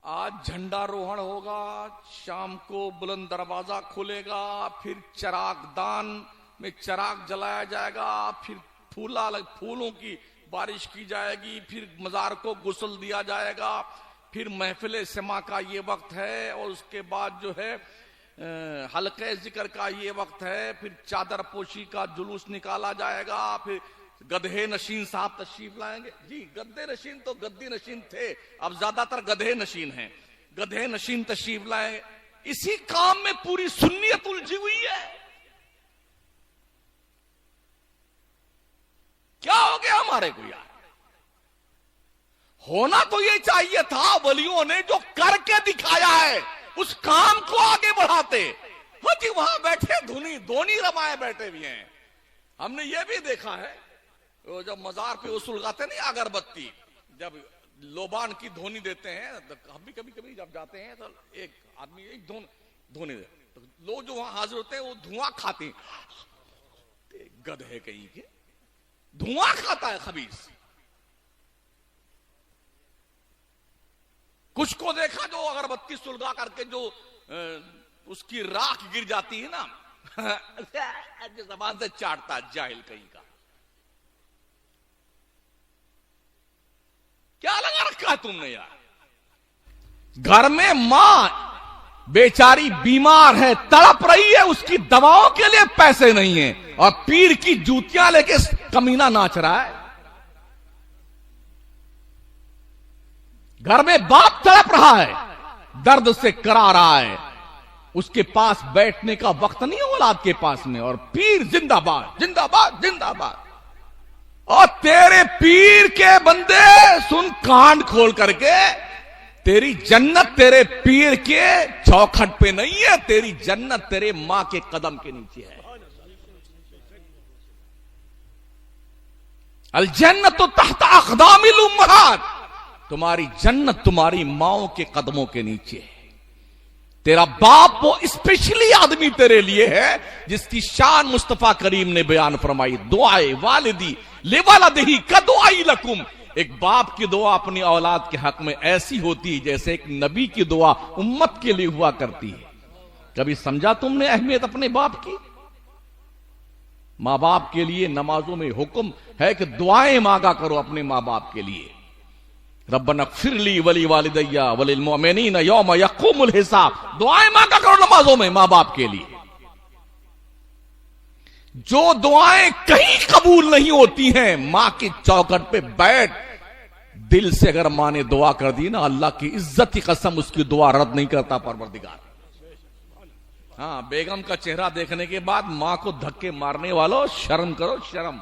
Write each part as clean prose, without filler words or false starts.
आज झंडारोहण होगा, शाम को बुलंद दरवाजा खुलेगा, फिर चिराग दान में चिराग जलाया जाएगा, फिर फूलों की बारिश की जाएगी, फिर मजार को गुस्ल दिया जाएगा, फिर महफिल समा का ये वक्त है, और उसके बाद जो है हल्के जिक्र का ये वक्त है, फिर चादर पोशी का जुलूस निकाला जाएगा, फिर गधे नशीन साहब तशरीफ लाएंगे। जी, गद्दे नशीन तो गद्दी नशीन थे, अब ज्यादातर गधे नशीन हैं। गधे नशीन तशरीफ लाएंगे। इसी काम में पूरी सुन्नियत उलझी हुई है। क्या हो गया हमारे को यार? होना तो ये चाहिए था, वलियों ने जो करके दिखाया है उस काम को आगे बढ़ाते। हाँ जी, वहां बैठे धोनी रमाए बैठे भी हैं। हमने ये भी देखा है, वो जब मजार पे वो सुलगाते नहीं अगरबत्ती, जब लोबान की धोनी देते हैं, हम भी कभी कभी जब जाते हैं तो एक आदमी एक धोनी दे, तो लोग जो वहां हाजिर होते हैं वो धुआं खाते हैं। गधे कहीं के, धुआं खाता है खबीस। कुछ को देखा जो अगरबत्ती सुलगा करके जो उसकी राख गिर जाती है ना, जबान से चाटता, जाहिल कहीं का। क्या लगा रखा है तुमने यार? घर में मां बेचारी बीमार है, तड़प रही है, उसकी दवाओं के लिए पैसे नहीं है, और पीर की जूतियां लेके कमीना नाच रहा है। घर में बाप तड़प रहा है, दर्द से करा रहा है, उसके पास बैठने का वक्त नहीं है औलाद के पास में, और पीर जिंदाबाद जिंदाबाद जिंदाबाद। और तेरे पीर के बंदे सुन कान खोल करके, तेरी जन्नत तेरे पीर के चौखट पे नहीं है, तेरी जन्नत तेरे मां के कदम के नीचे है। अल जन्नत तो तहत अक़दामिल उम्महात, तुम्हारी जन्नत तुम्हारी माओ के कदमों के नीचे है। तेरा बाप वो स्पेशली आदमी तेरे लिए है जिसकी शान मुस्तफा करीम ने बयान फरमाई, दुआए वालिदी लिवालिदिही कदुआई लकुम। एक बाप की दुआ अपनी औलाद के हक में ऐसी होती है जैसे एक नबी की दुआ उम्मत के लिए हुआ करती है। कभी समझा तुमने अहमियत अपने बाप की? मां बाप के लिए नमाजों में हुक्म है कि दुआएं मांगा करो अपने मां बाप के लिए। रब्बना ग़फ़िरली वली वालिदैया वलिल मुअमिनीना यौम यक़ूमुल हिसाब। दुआएं मांगा करो नमाजों में मां बाप के लिए। जो दुआएं कहीं कबूल नहीं होती हैं, मां की चौखट पे बैठ दिल से अगर मां ने दुआ कर दी ना, अल्लाह की इज्जत की कसम उसकी दुआ रद्द नहीं करता परवरदिगार। हाँ, बेगम का चेहरा देखने के बाद मां को धक्के मारने वालों, शर्म करो शर्म।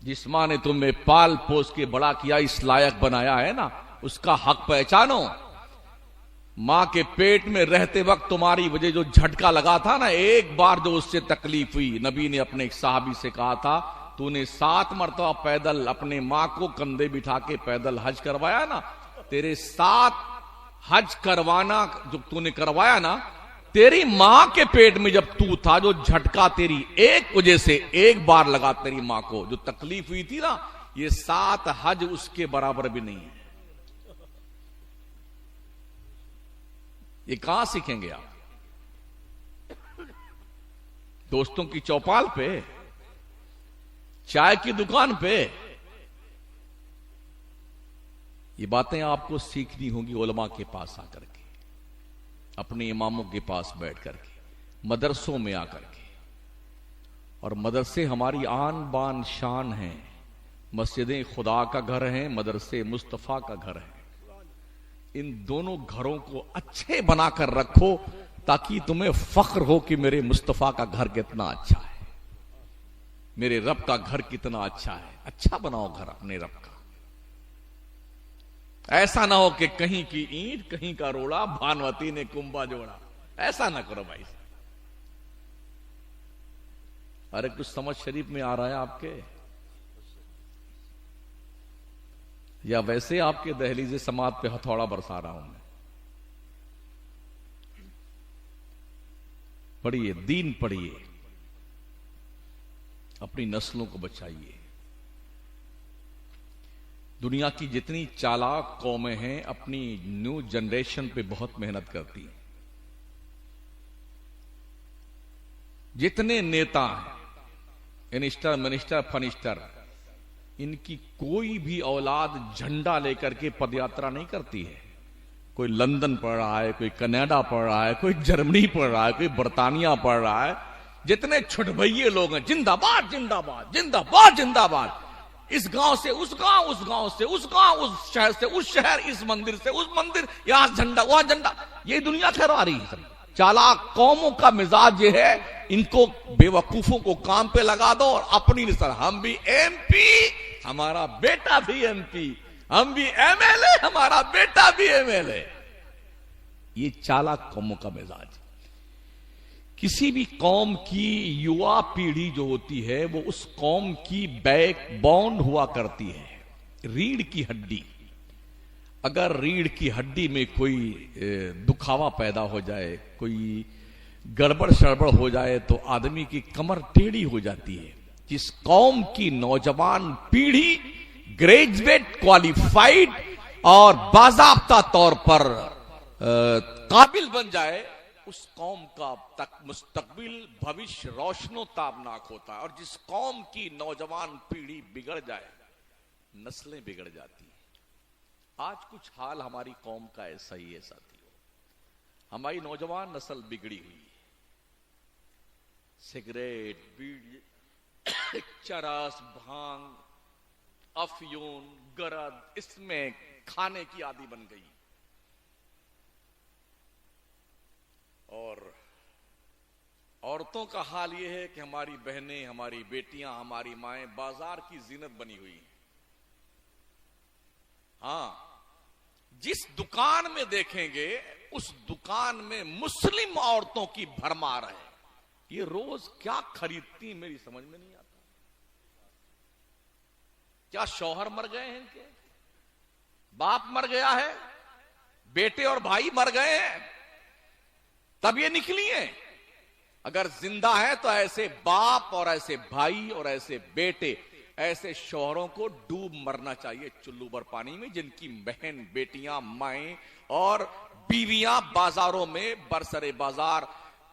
जिस मां ने तुम्हें पाल पोस के बड़ा किया, इस लायक बनाया है ना, उसका हक पहचानो। मां के पेट में रहते वक्त तुम्हारी वजह जो झटका लगा था ना, एक बार जो उससे तकलीफ हुई, नबी ने अपने एक साहबी से कहा था, तूने 7 मरतबा पैदल अपने मां को कंधे बिठा के पैदल हज करवाया ना, तेरे 7 हज करवाना जो तूने करवाया ना, तेरी मां के पेट में जब तू था, जो झटका तेरी एक वजह से एक बार लगा तेरी मां को, जो तकलीफ हुई थी ना, ये 7 हज उसके बराबर भी नहीं है। ये कहां सीखेंगे आप? दोस्तों की चौपाल पे, चाय की दुकान पे? ये बातें आपको सीखनी होगी उलमा के पास आकर के, अपने इमामों के पास बैठ करके, मदरसों में आकर के। और मदरसे हमारी आन बान शान हैं। मस्जिदें खुदा का घर हैं, मदरसे मुस्तफा का घर है। इन दोनों घरों को अच्छे बनाकर रखो ताकि तुम्हें फख्र हो कि मेरे मुस्तफा का घर कितना अच्छा है, मेरे रब का घर कितना अच्छा है। अच्छा बनाओ घर अपने रब का। ऐसा ना हो कि कहीं की ईंट कहीं का रोड़ा, भानवती ने कुंभा जोड़ा। ऐसा ना करो भाई। अरे कुछ समझ शरीफ में आ रहा है आपके, या वैसे आपके दहलीज़े समात पे हथौड़ा बरसा रहा हूं मैं? पढ़िए, दीन पढ़िए, अपनी नस्लों को बचाइए। दुनिया की जितनी चालाक कौमें हैं अपनी न्यू जनरेशन पे बहुत मेहनत करती हैं। जितने नेता हैं, मिनिस्टर मिनिस्टर फनिस्टर, इनकी कोई भी औलाद झंडा लेकर के पदयात्रा नहीं करती है। कोई लंदन पढ़ रहा है, कोई कनाडा पढ़ रहा है, कोई जर्मनी पढ़ रहा है, कोई बर्तानिया पढ़ रहा है। जितने छुटभइये लोग हैं, जिंदाबाद जिंदाबाद जिंदाबाद जिंदाबाद, इस गांव से उस गांव, उस गांव से उस गांव, उस शहर से उस शहर, इस मंदिर से उस मंदिर, यहां झंडा वहां झंडा, ये दुनिया करवा रही है। चालाक कौमों का मिजाज ये है, इनको बेवकूफों को काम पे लगा दो और अपनी निसर, हम भी एमपी, हमारा बेटा भी एमपी, हम भी एमएलए, हमारा बेटा भी एमएलए। ये चालाक कौमों का मिजाज। किसी भी कौम की युवा पीढ़ी जो होती है वो उस कौम की बैकबोन हुआ करती है, रीढ़ की हड्डी। अगर रीढ़ की हड्डी में कोई दुखावा पैदा हो जाए, कोई गड़बड़ सड़बड़ हो जाए तो आदमी की कमर टेढ़ी हो जाती है। जिस कौम की नौजवान पीढ़ी ग्रेजुएट, क्वालिफाइड और बाजाब्ता तौर पर काबिल बन जाए, उस कौम का तक मुस्तकबिल भविष्य रोशनो ताबनाक होता है। और जिस कौम की नौजवान पीढ़ी बिगड़ जाए, नस्लें बिगड़ जाती हैं। आज कुछ हाल हमारी कौम का ऐसा ही है साथियों। हमारी नौजवान नस्ल बिगड़ी हुई है। सिगरेट, बीड़ी, चरस, भांग, अफयून, गरद, इसमें खाने की आदी बन गई। और औरतों का हाल यह है कि हमारी बहनें, हमारी बेटियां, हमारी माएं बाजार की जीनत बनी हुई हैं। हां, जिस दुकान में देखेंगे उस दुकान में मुस्लिम औरतों की भरमार है। ये रोज क्या खरीदती मेरी समझ में नहीं आता। क्या शौहर मर गए हैं इनके, बाप मर गया है, बेटे और भाई मर गए हैं, तब ये निकली हैं? अगर जिंदा है तो ऐसे बाप और ऐसे भाई और ऐसे बेटे, ऐसे शौहरों को डूब मरना चाहिए चुल्लू भर पानी में, जिनकी बहन, बेटियां, माएं और बीवियां बाजारों में बरसरे बाजार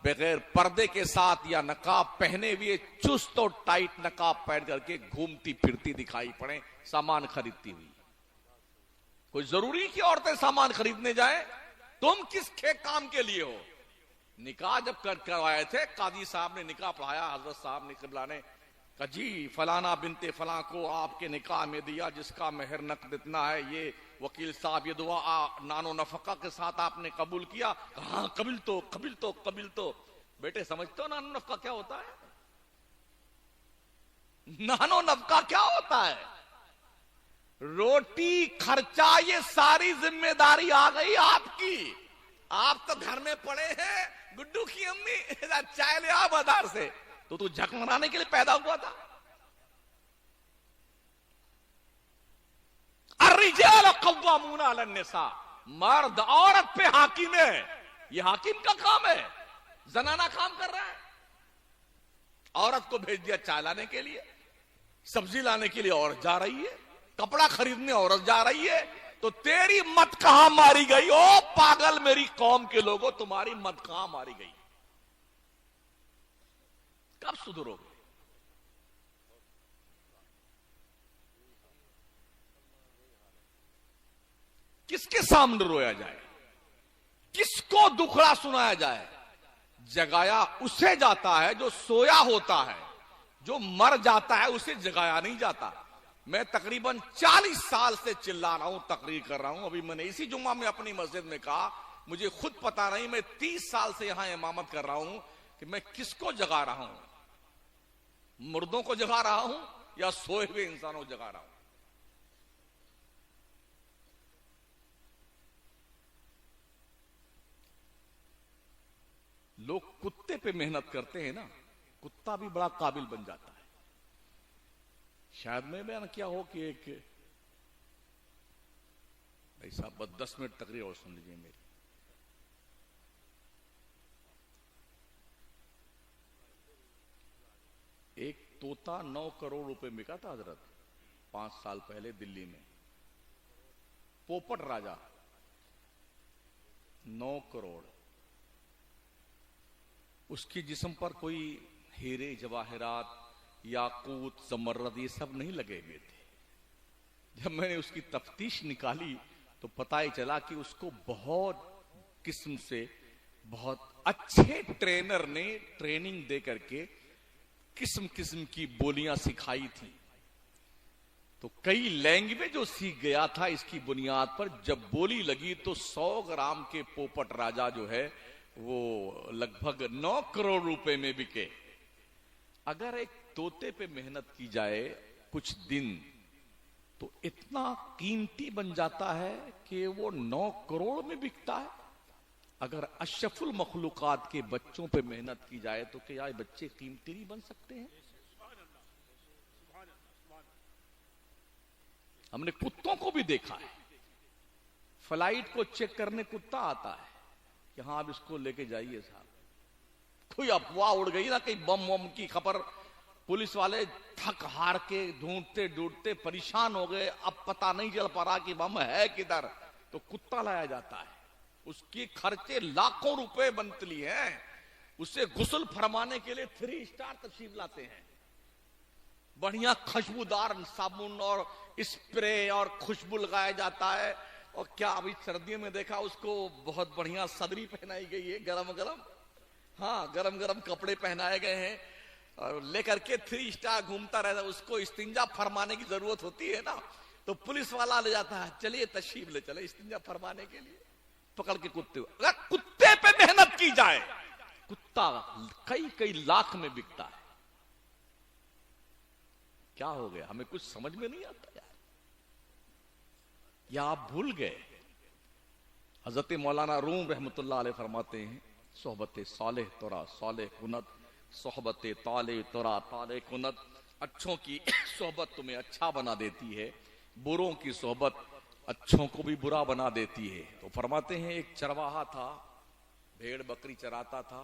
बगैर पर्दे के साथ या नकाब पहने हुए चुस्त और टाइट नकाब पहन करके घूमती फिरती दिखाई पड़े, सामान खरीदती हुई। कोई जरूरी कि औरतें सामान खरीदने जाएं? तुम किस काम के लिए हो? निकाह जब करवाए थे, कादी साहब ने निकाह पढ़ाया, हजरत साहब ने किबला ने कहा जी फलाना बिनते फलां को आपके निकाह में दिया, जिसका मेहर नकद इतना है, ये वकील साहब ये दुआ नानो नफका के साथ आपने कबूल किया। हाँ कबिल तो कबिल तो कबिल तो। बेटे समझते हो नानो नफका क्या होता है? नानो नफका क्या होता है? रोटी खर्चा, ये सारी जिम्मेदारी आ गई आपकी। आप तो घर में पड़े हैं, गुड्डू की अम्मी चाय ले आ बाजार से, तो तू झक मनाने के लिए पैदा हुआ था। अर्रिजाल कव्वामून अलन्निसा, मर्द औरत पे हाकिम है। ये हाकिम का काम है, जनाना काम कर रहा है। औरत को भेज दिया चाय लाने के लिए, सब्जी लाने के लिए औरत जा रही है, कपड़ा खरीदने औरत जा रही है। तो तेरी मत कहां मारी गई? ओ पागल मेरी कौम के लोगों, तुम्हारी मत कहां मारी गई? कब सुधरोगे? किसके सामने रोया जाए? किसको दुखड़ा सुनाया जाए? जगाया उसे जाता है जो सोया होता है, जो मर जाता है उसे जगाया नहीं जाता। मैं तकरीबन 40 साल से चिल्ला रहा हूं, तकरीर कर रहा हूं। अभी मैंने इसी जुम्मा में अपनी मस्जिद में कहा, मुझे खुद पता नहीं, मैं 30 साल से यहां इमामत कर रहा हूं कि मैं किसको जगा रहा हूं। मुर्दों को जगा रहा हूं या सोए हुए इंसानों को जगा रहा हूं? लोग कुत्ते पे मेहनत करते हैं ना, कुत्ता भी बड़ा काबिल बन जाता है। शायद मैं बयान क्या हो कि एक भाई साहब बस 10 मिनट तकरीर और सुन लीजिए मेरी। एक तोता 9 करोड़ रुपए बिका था हजरत, 5 साल पहले दिल्ली में। पोपट राजा 9 करोड़, उसके जिस्म पर कोई हीरे जवाहरात याकूत जमर्रद ये सब नहीं लगे हुए थे। जब मैंने उसकी तफ्तीश निकाली तो पता ही चला कि उसको बहुत किस्म से बहुत अच्छे ट्रेनर ने ट्रेनिंग दे करके किस्म किस्म की बोलियां सिखाई थी। तो कई लैंग्वेज जो सीख गया था इसकी बुनियाद पर। जब बोली लगी तो 100 ग्राम के पोपट राजा जो है वो लगभग 9 करोड़ रुपए में बिके। अगर एक तोते पे मेहनत की जाए कुछ दिन तो इतना कीमती बन जाता है कि वो 9 करोड़ में बिकता है। अगर अशरफुल मखलूकात के बच्चों पे मेहनत की जाए तो क्या ये बच्चे कीमती नहीं बन सकते हैं? हमने कुत्तों को भी देखा है। फ्लाइट को चेक करने कुत्ता आता है कि हाँ आप इसको लेके जाइए साहब। कोई अफवाह उड़ गई ना, कहीं बम वम की खबर, पुलिस वाले थक हार के ढूंढते ढूंढते परेशान हो गए, अब पता नहीं चल पा रहा कि बम है किधर, तो कुत्ता लाया जाता है। उसके खर्चे लाखों रुपए मंथली हैं। उसे गुस्ल फरमाने के लिए 3 स्टार तशरीफ लाते हैं। बढ़िया खुशबूदार साबुन और स्प्रे और खुशबू लगाया जाता है। और क्या अभी सर्दियों में देखा उसको बहुत बढ़िया सदरी पहनाई गई है, गरम गरम, हाँ गरम गरम कपड़े पहनाए गए हैं और लेकर के 3 स्टार घूमता रहता है। उसको इस्तिंजा फरमाने की जरूरत होती है ना, तो पुलिस वाला ले जाता है, चलिए तशरीफ ले चले इस्तिंजा फरमाने के लिए, पकड़ के कुत्ते। अगर कुत्ते पे मेहनत की जाए, कुत्ता कई कई लाख में बिकता है। क्या हो गया? हमें कुछ समझ में नहीं आता यार। या आप भूल गए? हजरत मौलाना रूम रहमतुल्लाह अलैह फरमाते हैं, सोहबत सालेह तोरा सालेह कुनत, सोहबत ताले तोरा ताले कुनत। अच्छों की सोहबत तुम्हें अच्छा बना देती है, बुरों की सोहबत अच्छों को भी बुरा बना देती है। तो फरमाते हैं एक चरवाहा था, भेड़ बकरी चराता था।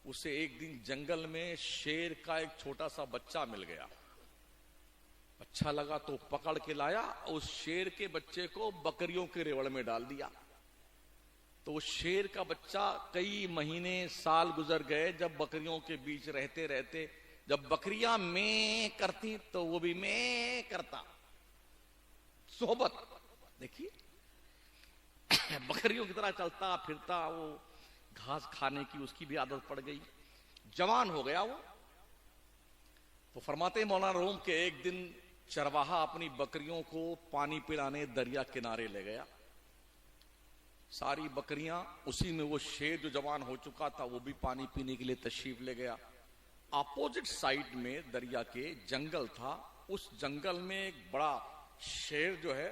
उसे एक दिन जंगल में शेर का एक छोटा सा बच्चा मिल गया। अच्छा लगा तो पकड़ के लाया, उस शेर के बच्चे को बकरियों के रेवड़ में डाल दिया। तो शेर का बच्चा कई महीने साल गुजर गए। जब बकरियों के बीच रहते रहते जब बकरियां में करती तो वो भी में करता। सोहबत देखिए, बकरियों की तरह चलता फिरता, वो घास खाने की उसकी भी आदत पड़ गई। जवान हो गया वो। तो फरमाते मौलाना रूम के एक दिन चरवाहा अपनी बकरियों को पानी पिलाने दरिया किनारे ले गया। सारी बकरियां उसी में, वो शेर जो जवान हो चुका था वो भी पानी पीने के लिए तशरीफ ले गया। अपोजिट साइड में दरिया के जंगल था। उस जंगल में एक बड़ा शेर जो है,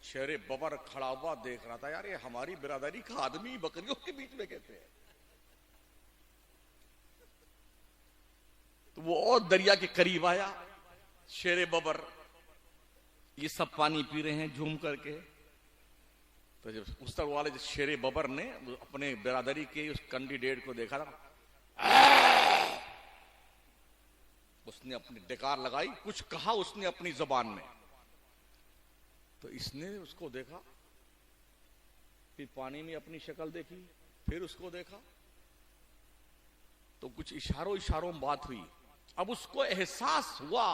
शेरे बबर खड़ा हुआ देख रहा था। यार ये हमारी बिरादरी का आदमी बकरियों के बीच में कैसे है? तो वो और दरिया के करीब आया। शेरे बबर ये सब पानी पी रहे हैं झूम करके। तो जब उस तरह वाले शेरे बबर ने अपने बिरादरी के उस कैंडिडेट को देखा था, उसने अपनी डकार लगाई, कुछ कहा उसने अपनी जुबान में। तो इसने उसको देखा, फिर पानी में अपनी शक्ल देखी, फिर उसको देखा, तो कुछ इशारों इशारों में बात हुई। अब उसको एहसास हुआ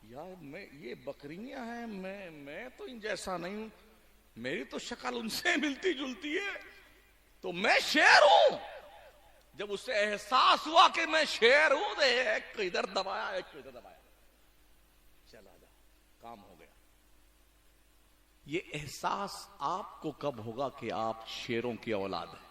यार मैं, ये बकरियां हैं, मैं तो इन जैसा नहीं हूं, मेरी तो शक्ल उनसे मिलती जुलती है, तो मैं शेर हूं। जब उसे एहसास हुआ कि मैं शेर हूं, तो एक को इधर दबाया, एक को इधर दबाया, चला जा, काम हो गया। ये एहसास आपको कब होगा कि आप शेरों की औलाद हैं?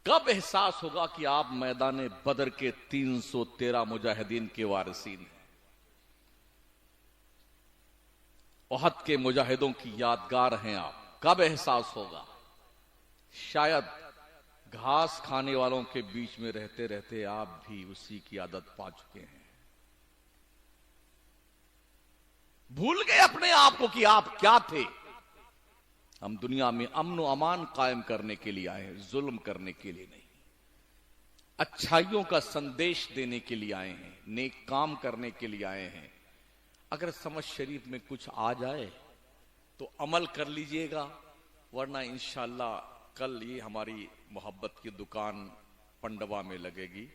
कब एहसास होगा कि आप मैदान बदर के 313 मुजाहिदीन के वारिसीन हैं, उहद के मुजाहिदों की यादगार हैं आप? कब एहसास होगा? शायद घास खाने वालों के बीच में रहते रहते आप भी उसी की आदत पा चुके हैं। भूल गए अपने आप को कि आप क्या थे। हम दुनिया में अमन व अमान कायम करने के लिए आए हैं, जुल्म करने के लिए नहीं। अच्छाइयों का संदेश देने के लिए आए हैं, नेक काम करने के लिए आए हैं। अगर समझ शरीफ में कुछ आ जाए तो अमल कर लीजिएगा, वरना इंशाअल्लाह कल ये हमारी मोहब्बत की दुकान पंडवा में लगेगी,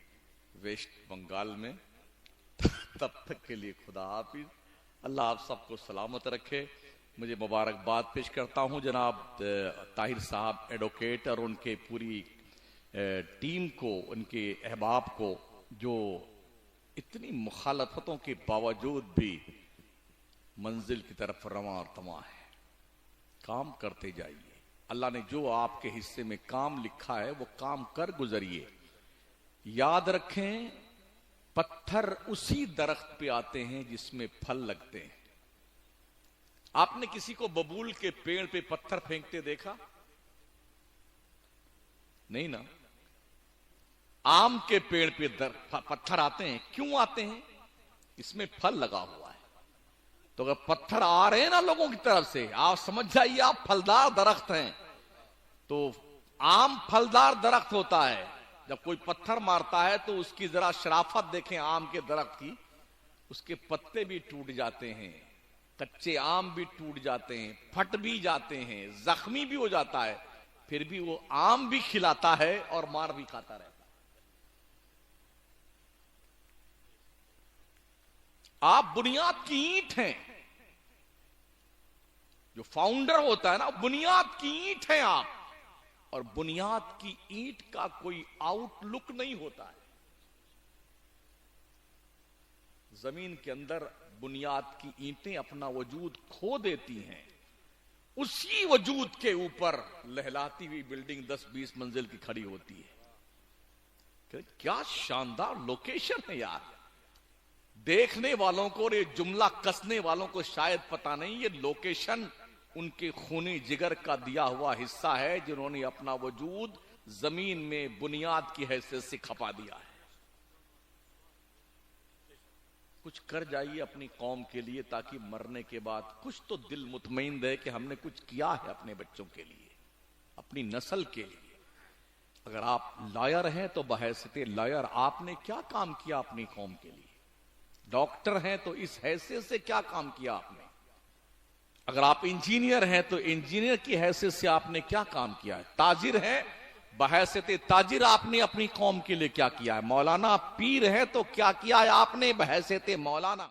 वेस्ट बंगाल में। तब तक के लिए खुदा हाफिज, अल्लाह आप सबको सलामत रखे। मुझे मुबारकबाद पेश करता हूं जनाब ताहिर साहब एडवोकेट और उनके पूरी टीम को, उनके अहबाब को, जो इतनी मुखालफतों के बावजूद भी मंजिल की तरफ रवां और तमा है। काम करते जाइए, अल्लाह ने जो आपके हिस्से में काम लिखा है वो काम कर गुजरिए। याद रखें, पत्थर उसी दरख्त पे आते हैं जिसमें फल लगते हैं। आपने किसी को बबूल के पेड़ पे पत्थर फेंकते देखा? नहीं ना। आम के पेड़ पे पत्थर आते हैं, क्यों आते हैं? इसमें फल लगा हुआ है। तो अगर पत्थर आ रहे हैं ना लोगों की तरफ से, आप समझ जाइए आप फलदार दरख्त हैं। तो आम फलदार दरख्त होता है, जब कोई पत्थर मारता है तो उसकी जरा शराफत देखें आम के दरख्त की, उसके पत्ते भी टूट जाते हैं, कच्चे आम भी टूट जाते हैं, फट भी जाते हैं, जख्मी भी हो जाता है, फिर भी वो आम भी खिलाता है और मार भी खाता रहता है। आप बुनियाद की ईंट हैं। जो फाउंडर होता है ना, बुनियाद की ईंट हैं आप, और बुनियाद की ईंट का कोई आउटलुक नहीं होता है। जमीन के अंदर बुनियाद की ईंटें अपना वजूद खो देती हैं, उसी वजूद के ऊपर लहलाती हुई बिल्डिंग 10-20 मंजिल की खड़ी होती है। क्या शानदार लोकेशन है यार। देखने वालों को और ये जुमला कसने वालों को शायद पता नहीं, ये लोकेशन उनके खूनी जिगर का दिया हुआ हिस्सा है, जिन्होंने अपना वजूद जमीन में बुनियाद की हैसियत से खपा दिया है। कुछ कर जाइए अपनी कौम के लिए, ताकि मरने के बाद कुछ तो दिल मुतमईन रहे कि हमने कुछ किया है अपने बच्चों के लिए, अपनी नस्ल के लिए। अगर आप लॉयर हैं तो बहैसियत लॉयर आपने क्या काम किया अपनी कौम के लिए? डॉक्टर हैं तो इस हैसियत से क्या काम किया आपने? अगर आप इंजीनियर हैं तो इंजीनियर की हैसियत से आपने क्या काम किया है? ताजिर हैं, बहैसियत ताजिर आपने अपनी कौम के लिए क्या किया है? मौलाना पीर है तो क्या किया है आपने बहैसियत मौलाना?